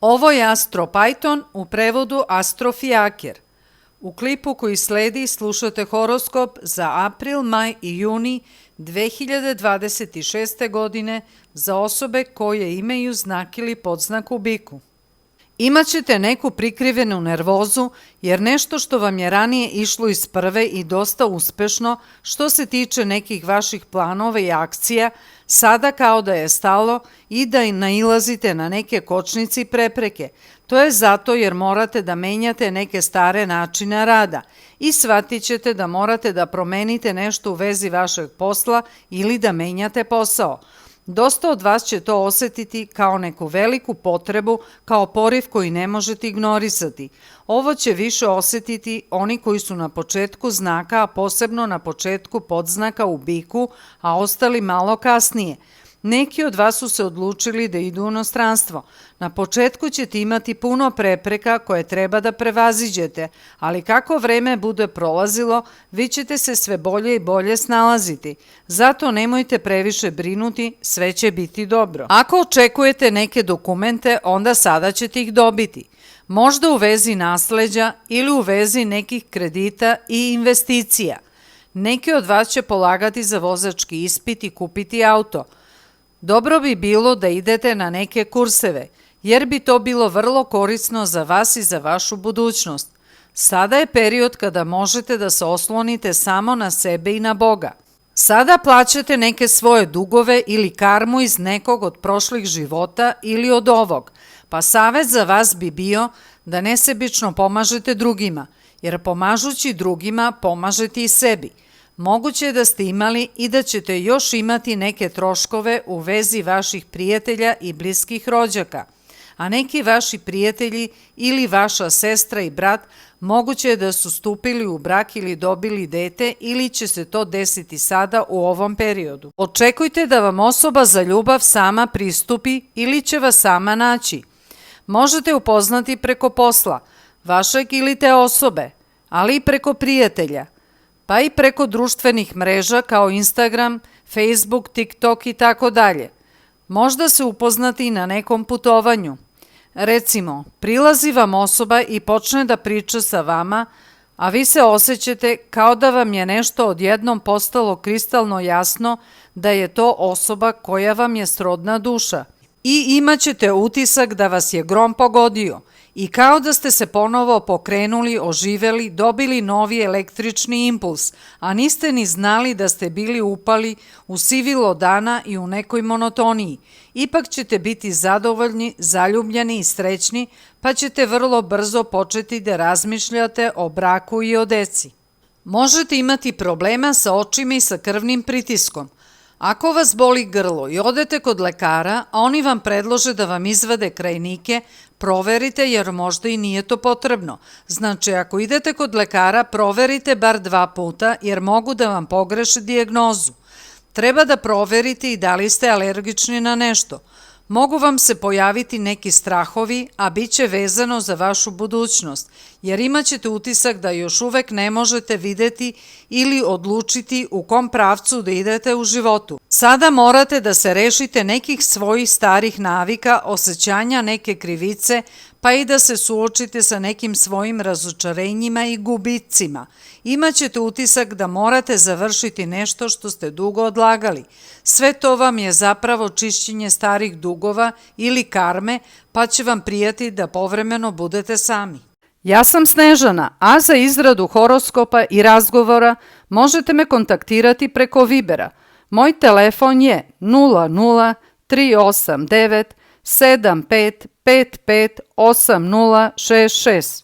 Ovo je Astro Python, u prevodu Astro Fijaker. U klipu koji sledi slušate horoskop za april, maj i juni 2026. godine za osobe koje imaju znak ili podznak u biku. Imaćete neku prikrivenu nervozu jer nešto što vam je ranije išlo iz prve i dosta uspešno što se tiče nekih vaših planova i akcija, sada kao da je stalo i da nailazite na neke kočnice i prepreke. To je zato jer morate da menjate neke stare načine rada i shvatit ćete da morate da promenite nešto u vezi vašeg posla ili da menjate posao. Dosta od vas će to osetiti kao neku veliku potrebu, kao poriv koji ne možete ignorisati. Ovo će više osetiti oni koji su na početku znaka, a posebno na početku podznaka u biku, a ostali malo kasnije. Neki od vas su se odlučili da idu u inostranstvo. Na početku ćete imati puno prepreka koje treba da prevaziđete, ali kako vreme bude prolazilo, vi ćete se sve bolje i bolje snalaziti. Zato nemojte previše brinuti, sve će biti dobro. Ako očekujete neke dokumente, onda sada ćete ih dobiti. Možda u vezi nasleđa ili u vezi nekih kredita i investicija. Neki od vas će polagati za vozački ispit i kupiti auto. Dobro bi bilo da idete na neke kurseve, jer bi to bilo vrlo korisno za vas i za vašu budućnost. Sada je period kada možete da se oslonite samo na sebe i na Boga. Sada plaćate neke svoje dugove ili karmu iz nekog od prošlih života ili od ovog, pa savjet za vas bi bio da nesebično pomažete drugima, jer pomažući drugima pomažete i sebi. Moguće je da ste imali i da ćete još imati neke troškove u vezi vaših prijatelja i bliskih rođaka, a neki vaši prijatelji ili vaša sestra i brat moguće je da su stupili u brak ili dobili dete ili će se to desiti sada u ovom periodu. Očekujte da vam osoba za ljubav sama pristupi ili će vas sama naći. Možete upoznati preko posla, vašeg ili te osobe, ali i preko prijatelja, pa i preko društvenih mreža kao Instagram, Facebook, TikTok i tako dalje. Možda se upoznati i na nekom putovanju. Recimo, prilazi vam osoba i počne da priča sa vama, a vi se osjećate kao da vam je nešto odjednom postalo kristalno jasno da je to osoba koja vam je srodna duša. I imaćete utisak da vas je grom pogodio i kao da ste se ponovo pokrenuli, oživeli, dobili novi električni impuls, a niste ni znali da ste bili upali u sivilo dana i u nekoj monotoniji. Ipak ćete biti zadovoljni, zaljubljeni i srećni, pa ćete vrlo brzo početi da razmišljate o braku i o deci. Možete imati problema sa očima i sa krvnim pritiskom. Ako vas boli grlo i odete kod lekara, a oni vam predlože da vam izvade krajnike, proverite jer možda i nije to potrebno. Znači, ako idete kod lekara, proverite bar 2 puta jer mogu da vam pogreše dijagnozu. Treba da proverite i da li ste alergični na nešto. Mogu vam se pojaviti neki strahovi, a bit će vezano za vašu budućnost, jer imaćete utisak da još uvek ne možete videti ili odlučiti u kom pravcu da idete u životu. Sada morate da se rešite nekih svojih starih navika, osjećanja neke krivice, pa i da se suočite sa nekim svojim razočarenjima i gubicima. Imaćete utisak da morate završiti nešto što ste dugo odlagali. Sve to vam je zapravo čišćenje starih dugova ili karme, pa će vam prijati da povremeno budete sami. Ja sam Snežana, a za izradu horoskopa i razgovora možete me kontaktirati preko Vibera. Moj telefon je 00 389 75 55 8066.